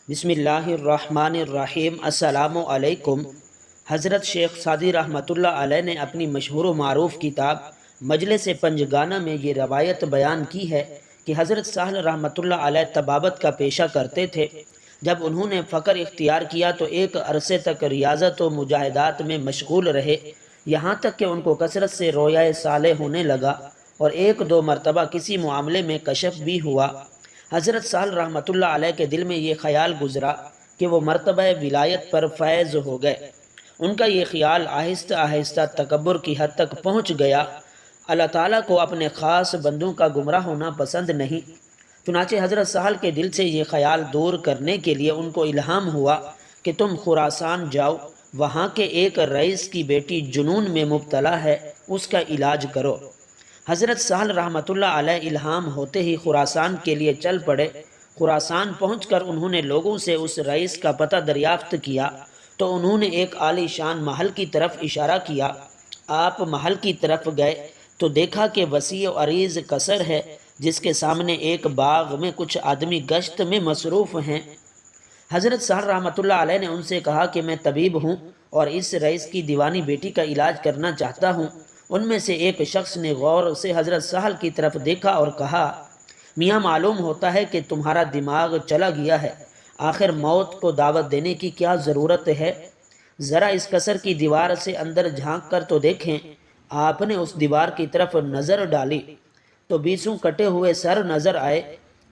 بسم اللہ الرحمن الرحیم۔ السلام علیکم۔ حضرت شیخ سعدی رحمۃ اللہ علیہ نے اپنی مشہور و معروف کتاب مجلس پنجگانہ میں یہ روایت بیان کی ہے کہ حضرت سہل رحمۃ اللہ علیہ طبابت کا پیشہ کرتے تھے۔ جب انہوں نے فقر اختیار کیا تو ایک عرصے تک ریاضت و مجاہدات میں مشغول رہے، یہاں تک کہ ان کو کثرت سے رویہ صالح ہونے لگا اور ایک دو مرتبہ کسی معاملے میں کشف بھی ہوا۔ حضرت سہل رحمۃ اللہ علیہ کے دل میں یہ خیال گزرا کہ وہ مرتبہ ولایت پر فیض ہو گئے۔ ان کا یہ خیال آہستہ آہستہ تکبر کی حد تک پہنچ گیا۔ اللہ تعالیٰ کو اپنے خاص بندوں کا گمراہ ہونا پسند نہیں، چنانچہ حضرت سہل کے دل سے یہ خیال دور کرنے کے لیے ان کو الہام ہوا کہ تم خراسان جاؤ، وہاں کے ایک رئیس کی بیٹی جنون میں مبتلا ہے، اس کا علاج کرو۔ حضرت سہل رحمۃ اللہ علیہ الہام ہوتے ہی خراسان کے لیے چل پڑے۔ خراسان پہنچ کر انہوں نے لوگوں سے اس رئیس کا پتہ دریافت کیا تو انہوں نے ایک عالی شان محل کی طرف اشارہ کیا۔ آپ محل کی طرف گئے تو دیکھا کہ وسیع و عریض قصر ہے، جس کے سامنے ایک باغ میں کچھ آدمی گشت میں مصروف ہیں۔ حضرت سہل رحمۃ اللہ علیہ نے ان سے کہا کہ میں طبیب ہوں اور اس رئیس کی دیوانی بیٹی کا علاج کرنا چاہتا ہوں۔ ان میں سے ایک شخص نے غور سے حضرت سہل کی طرف دیکھا اور کہا، میاں معلوم ہوتا ہے کہ تمہارا دماغ چلا گیا ہے، آخر موت کو دعوت دینے کی کیا ضرورت ہے؟ ذرا اس قصر کی دیوار سے اندر جھانک کر تو دیکھیں۔ آپ نے اس دیوار کی طرف نظر ڈالی تو 20 کٹے ہوئے سر نظر آئے۔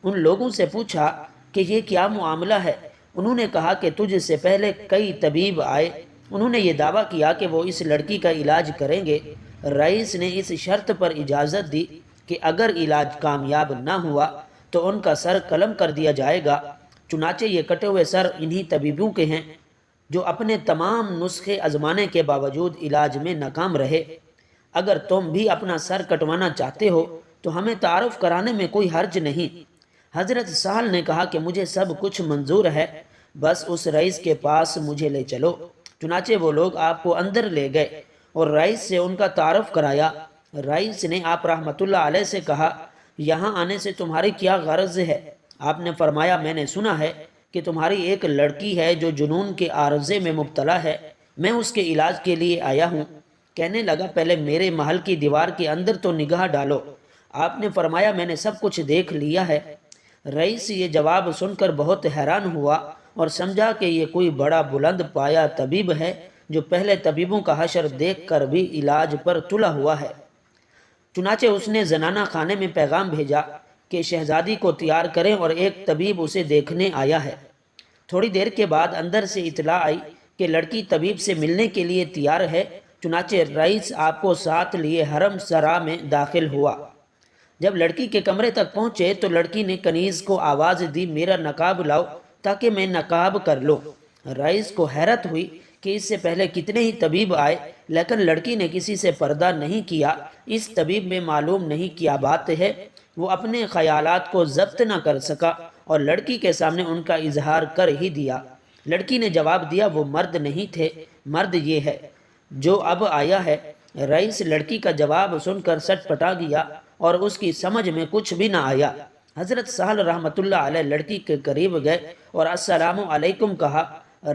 ان لوگوں سے پوچھا کہ یہ کیا معاملہ ہے؟ انہوں نے کہا کہ تجھ سے پہلے کئی طبیب آئے، انہوں نے یہ دعویٰ کیا کہ وہ اس لڑکی کا علاج کریں گے۔ رئیس نے اس شرط پر اجازت دی کہ اگر علاج کامیاب نہ ہوا تو ان کا سر قلم کر دیا جائے گا۔ چنانچہ یہ کٹے ہوئے سر انہی طبیبوں کے ہیں جو اپنے تمام نسخے آزمانے کے باوجود علاج میں ناکام رہے۔ اگر تم بھی اپنا سر کٹوانا چاہتے ہو تو ہمیں تعارف کرانے میں کوئی حرج نہیں۔ حضرت سہل نے کہا کہ مجھے سب کچھ منظور ہے، بس اس رئیس کے پاس مجھے لے چلو۔ چنانچہ وہ لوگ آپ کو اندر لے گئے اور رئیس سے ان کا تعارف کرایا۔ رئیس نے آپ رحمۃ اللہ علیہ سے کہا، یہاں آنے سے تمہاری کیا غرض ہے؟ آپ نے فرمایا، میں نے سنا ہے کہ تمہاری ایک لڑکی ہے جو جنون کے عارضے میں مبتلا ہے، میں اس کے علاج کے لیے آیا ہوں۔ کہنے لگا، پہلے میرے محل کی دیوار کے اندر تو نگاہ ڈالو۔ آپ نے فرمایا، میں نے سب کچھ دیکھ لیا ہے۔ رئیس یہ جواب سن کر بہت حیران ہوا اور سمجھا کہ یہ کوئی بڑا بلند پایا طبیب ہے جو پہلے طبیبوں کا حشر دیکھ کر بھی علاج پر تلا ہوا ہے۔ چنانچہ اس نے زنانہ خانے میں پیغام بھیجا کہ شہزادی کو تیار کریں اور ایک طبیب اسے دیکھنے آیا ہے۔ تھوڑی دیر کے بعد اندر سے اطلاع آئی کہ لڑکی طبیب سے ملنے کے لیے تیار ہے۔ چنانچہ رئیس آپ کو ساتھ لیے حرم سرا میں داخل ہوا۔ جب لڑکی کے کمرے تک پہنچے تو لڑکی نے کنیز کو آواز دی، میرا نقاب لاؤ تاکہ میں نقاب کر لوں۔ رئیس کو حیرت ہوئی کہ اس سے پہلے کتنے ہی طبیب آئے لیکن لڑکی نے کسی سے پردہ نہیں کیا۔ اس طبیب میں معلوم نہیں کیا بات ہے، وہ اپنے خیالات کو ضبط نہ کر سکا اور لڑکی کے سامنے ان کا اظہار کر ہی دیا۔ لڑکی نے جواب دیا، وہ مرد نہیں تھے، مرد یہ ہے جو اب آیا ہے۔ رئیس لڑکی کا جواب سن کر سٹ پٹا گیا اور اس کی سمجھ میں کچھ بھی نہ آیا۔ حضرت سہل رحمۃ اللہ علیہ لڑکی کے قریب گئے اور السلام علیکم کہا۔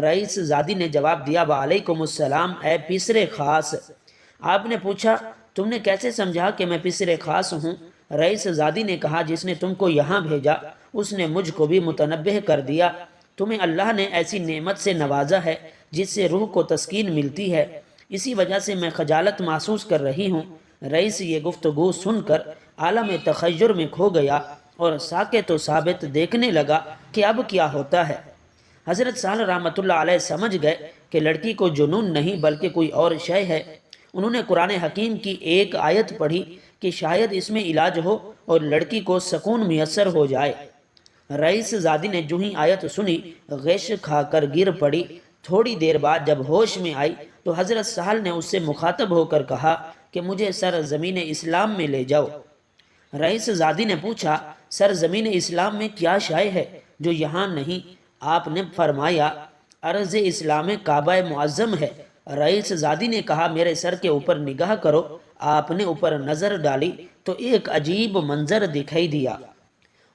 رئیس زادی نے جواب دیا، وعلیکم السلام اے پسر خاص۔ آپ نے پوچھا، تم نے کیسے سمجھا کہ میں پسر خاص ہوں؟ رئیس زادی نے کہا، جس نے تم کو یہاں بھیجا اس نے مجھ کو بھی متنبہ کر دیا۔ تمہیں اللہ نے ایسی نعمت سے نوازا ہے جس سے روح کو تسکین ملتی ہے، اسی وجہ سے میں خجالت محسوس کر رہی ہوں۔ رئیس یہ گفتگو سن کر عالم تخیر میں کھو گیا اور ساکت و ثابت دیکھنے لگا کہ اب کیا ہوتا ہے۔ حضرت سہل رحمۃ اللہ علیہ سمجھ گئے کہ لڑکی کو جنون نہیں بلکہ کوئی اور شے ہے۔ انہوں نے قرآن حکیم کی ایک آیت پڑھی کہ شاید اس میں علاج ہو اور لڑکی کو سکون میسر ہو جائے۔ رئیس زادی نے جو ہی آیت سنی غش کھا کر گر پڑی۔ تھوڑی دیر بعد جب ہوش میں آئی تو حضرت سہل نے اس سے مخاطب ہو کر کہا کہ مجھے سرزمین اسلام میں لے جاؤ۔ رئیس زادی نے پوچھا، سرزمین اسلام میں کیا شے ہے جو یہاں نہیں؟ آپ نے فرمایا، ارض اسلام کعبہ معظم ہے۔ رئیس زادی نے کہا، میرے سر کے اوپر نگاہ کرو۔ آپ نے اوپر نظر ڈالی تو ایک عجیب منظر دکھائی دیا۔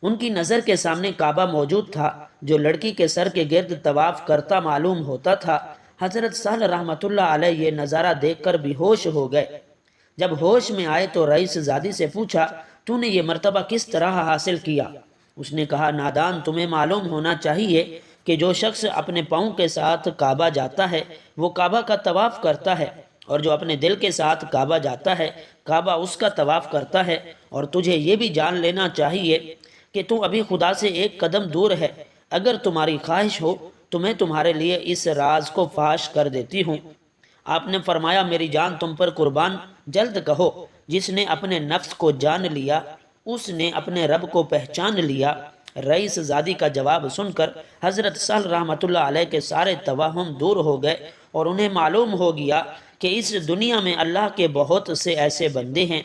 ان کی نظر کے سامنے کعبہ موجود تھا، جو لڑکی کے سر کے گرد طواف کرتا معلوم ہوتا تھا۔ حضرت سہل رحمۃ اللہ علیہ یہ نظارہ دیکھ کر بے ہوش ہو گئے۔ جب ہوش میں آئے تو رئیس زادی سے پوچھا، تو نے یہ مرتبہ کس طرح حاصل کیا؟ اس نے کہا، نادان، تمہیں معلوم ہونا چاہیے کہ جو شخص اپنے پاؤں کے ساتھ کعبہ جاتا ہے وہ کعبہ کا طواف کرتا ہے، اور جو اپنے دل کے ساتھ کعبہ جاتا ہے کعبہ اس کا طواف کرتا ہے۔ اور تجھے یہ بھی جان لینا چاہیے کہ تو ابھی خدا سے ایک قدم دور ہے۔ اگر تمہاری خواہش ہو تو میں تمہارے لیے اس راز کو فاش کر دیتی ہوں۔ آپ نے فرمایا، میری جان تم پر قربان، جلد کہو۔ جس نے اپنے نفس کو جان لیا اس نے اپنے رب کو پہچان لیا۔ رئیس زادی کا جواب سن کر حضرت سہل رحمۃ اللہ علیہ کے سارے توہم دور ہو گئے، اور انہیں معلوم ہو گیا کہ اس دنیا میں اللہ کے بہت سے ایسے بندے ہیں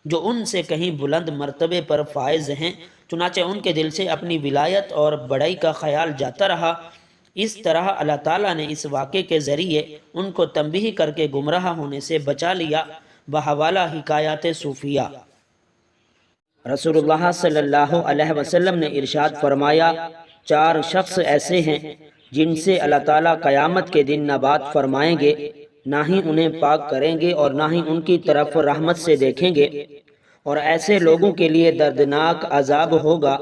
جو ان سے کہیں بلند مرتبے پر فائز ہیں۔ چنانچہ ان کے دل سے اپنی ولایت اور بڑائی کا خیال جاتا رہا۔ اس طرح اللہ تعالیٰ نے اس واقعے کے ذریعے ان کو تنبیہ کر کے گمراہ ہونے سے بچا لیا۔ بحوالہ حکایات صوفیہ، رسول اللہ صلی اللہ علیہ وسلم نے ارشاد فرمایا، 4 شخص ایسے ہیں جن سے اللہ تعالیٰ قیامت کے دن نہ بات فرمائیں گے، نہ ہی انہیں پاک کریں گے، اور نہ ہی ان کی طرف رحمت سے دیکھیں گے، اور ایسے لوگوں کے لیے دردناک عذاب ہوگا۔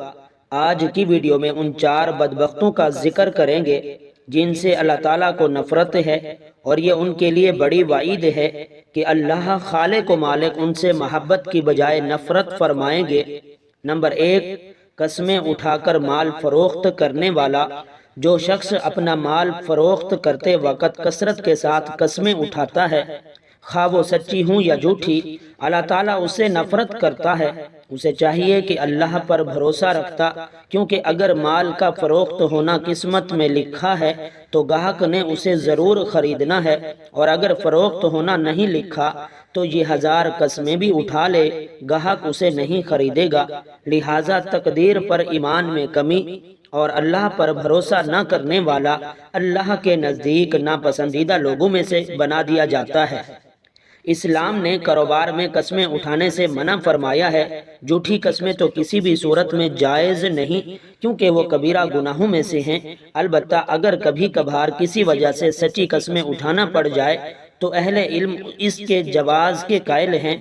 آج کی ویڈیو میں ان 4 بدبختوں کا ذکر کریں گے جن سے اللہ تعالیٰ کو نفرت ہے، اور یہ ان کے لیے بڑی وعید ہے کہ اللہ خالق و مالک ان سے محبت کی بجائے نفرت فرمائیں گے۔ نمبر 1، قسمیں اٹھا کر مال فروخت کرنے والا۔ جو شخص اپنا مال فروخت کرتے وقت کثرت کے ساتھ قسمیں اٹھاتا ہے، خواہ وہ سچی ہوں یا جھوٹی، اللہ تعالیٰ اسے نفرت کرتا ہے۔ اسے چاہیے کہ اللہ پر بھروسہ رکھتا، کیونکہ اگر مال کا فروخت ہونا قسمت میں لکھا ہے تو گاہک نے اسے ضرور خریدنا ہے، اور اگر فروخت ہونا نہیں لکھا تو یہ 1000 قسمیں بھی اٹھا لے، گاہک اسے نہیں خریدے گا۔ لہٰذا تقدیر پر ایمان میں کمی اور اللہ پر بھروسہ نہ کرنے والا اللہ کے نزدیک ناپسندیدہ لوگوں میں سے بنا دیا جاتا ہے۔ اسلام نے کاروبار میں قسمیں اٹھانے سے منع فرمایا ہے۔ جھوٹی قسمیں تو کسی بھی صورت میں جائز نہیں، کیونکہ وہ کبیرہ گناہوں میں سے ہیں۔ البتہ اگر کبھی کبھار کسی وجہ سے سچی قسمیں اٹھانا پڑ جائے تو اہل علم اس کے جواز کے قائل ہیں۔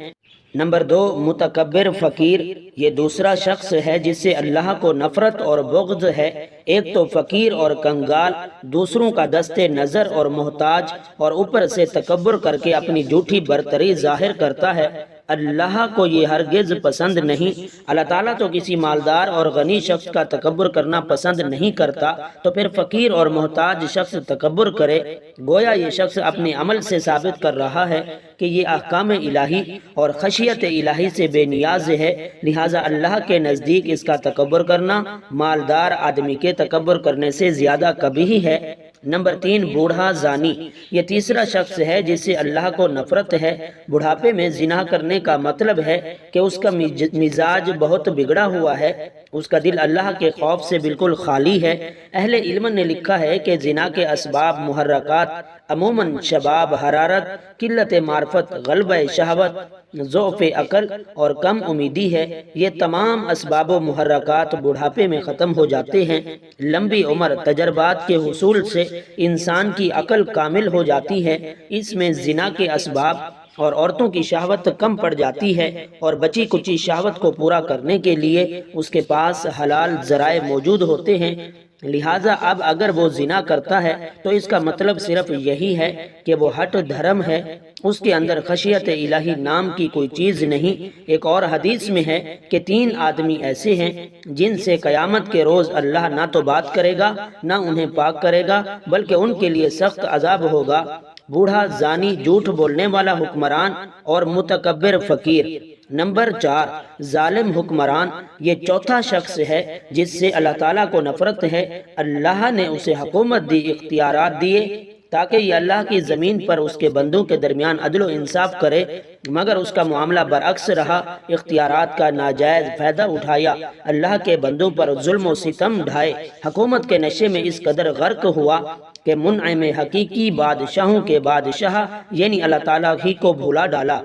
نمبر 2، متکبر فقیر۔ یہ دوسرا شخص ہے جس سے اللہ کو نفرت اور بغض ہے۔ ایک تو فقیر اور کنگال، دوسروں کا دست نظر اور محتاج، اور اوپر سے تکبر کر کے اپنی جھوٹی برتری ظاہر کرتا ہے۔ اللہ کو یہ ہرگز پسند نہیں۔ اللہ تعالیٰ تو کسی مالدار اور غنی شخص کا تکبر کرنا پسند نہیں کرتا، تو پھر فقیر اور محتاج شخص تکبر کرے؟ گویا یہ شخص اپنے عمل سے ثابت کر رہا ہے کہ یہ احکام الہی اور خشیت الہی سے بے نیاز ہے، لہٰذا اللہ کے نزدیک اس کا تکبر کرنا مالدار آدمی کے تکبر کرنے سے زیادہ قبیح ہے۔ نمبر 3، بوڑھا زانی۔ یہ تیسرا شخص ہے جس سے اللہ کو نفرت ہے۔ بڑھاپے میں زنا کرنے کا مطلب ہے کہ اس کا مزاج بہت بگڑا ہوا ہے، اس کا دل اللہ کے خوف سے بالکل خالی ہے۔ اہل علم نے لکھا ہے کہ زنا کے اسباب محرکات عموماً شباب، حرارت، قلت معرفت، غلبہ شہوت، ضعف عقل اور کم امیدی ہے۔ یہ تمام اسباب و محرکات بڑھاپے میں ختم ہو جاتے ہیں۔ لمبی عمر، تجربات کے حصول سے انسان کی عقل کامل ہو جاتی ہے۔ اس میں زنا کے اسباب اور عورتوں کی شہوت کم پڑ جاتی ہے، اور بچی کچی شہوت کو پورا کرنے کے لیے اس کے پاس حلال ذرائع موجود ہوتے ہیں۔ لہٰذا اب اگر وہ زنا کرتا ہے تو اس کا مطلب صرف یہی ہے کہ وہ ہٹ دھرم ہے، اس کے اندر خشیت الہی نام کی کوئی چیز نہیں۔ ایک اور حدیث میں ہے کہ 3 آدمی ایسے ہیں جن سے قیامت کے روز اللہ نہ تو بات کرے گا نہ انہیں پاک کرے گا، بلکہ ان کے لیے سخت عذاب ہوگا۔ بوڑھا زانی، جھوٹ بولنے والا حکمران اور متکبر فقیر۔ نمبر 4، ظالم حکمران۔ یہ چوتھا شخص ہے جس سے اللہ تعالیٰ کو نفرت ہے۔ اللہ نے اسے حکومت دی، اختیارات دیے تاکہ یہ اللہ کی زمین پر اس کے بندوں کے درمیان عدل و انصاف کرے، مگر اس کا معاملہ برعکس رہا۔ اختیارات کا ناجائز فائدہ اٹھایا، اللہ کے بندوں پر ظلم و ستم ڈھائے، حکومت کے نشے میں اس قدر غرق ہوا کہ منعم حقیقی بادشاہوں کے بادشاہ یعنی اللہ تعالیٰ ہی کو بھولا ڈالا۔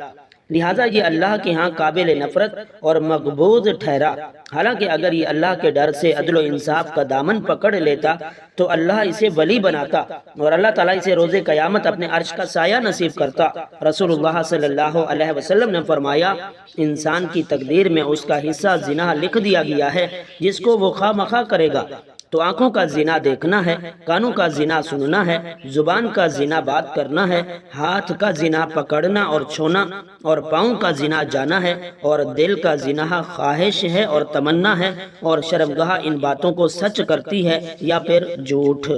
لہٰذا یہ اللہ کے ہاں قابل نفرت اور مقبوض ٹھہرا۔ حالانکہ اگر یہ اللہ کے ڈر سے عدل و انصاف کا دامن پکڑ لیتا تو اللہ اسے ولی بناتا اور اللہ تعالیٰ اسے روز قیامت اپنے عرش کا سایہ نصیب کرتا۔ رسول اللہ صلی اللہ علیہ وسلم نے فرمایا، انسان کی تقدیر میں اس کا حصہ زنا لکھ دیا گیا ہے جس کو وہ خواہ مخواہ کرے گا۔ تو آنکھوں کا زنا دیکھنا ہے، کانوں کا زنا سننا ہے، زبان کا زنا بات کرنا ہے، ہاتھ کا زنا پکڑنا اور چھونا، اور پاؤں کا زنا جانا ہے، اور دل کا زنا خواہش ہے اور تمنا ہے، اور شرمگاہ ان باتوں کو سچ کرتی ہے یا پھر جھوٹ۔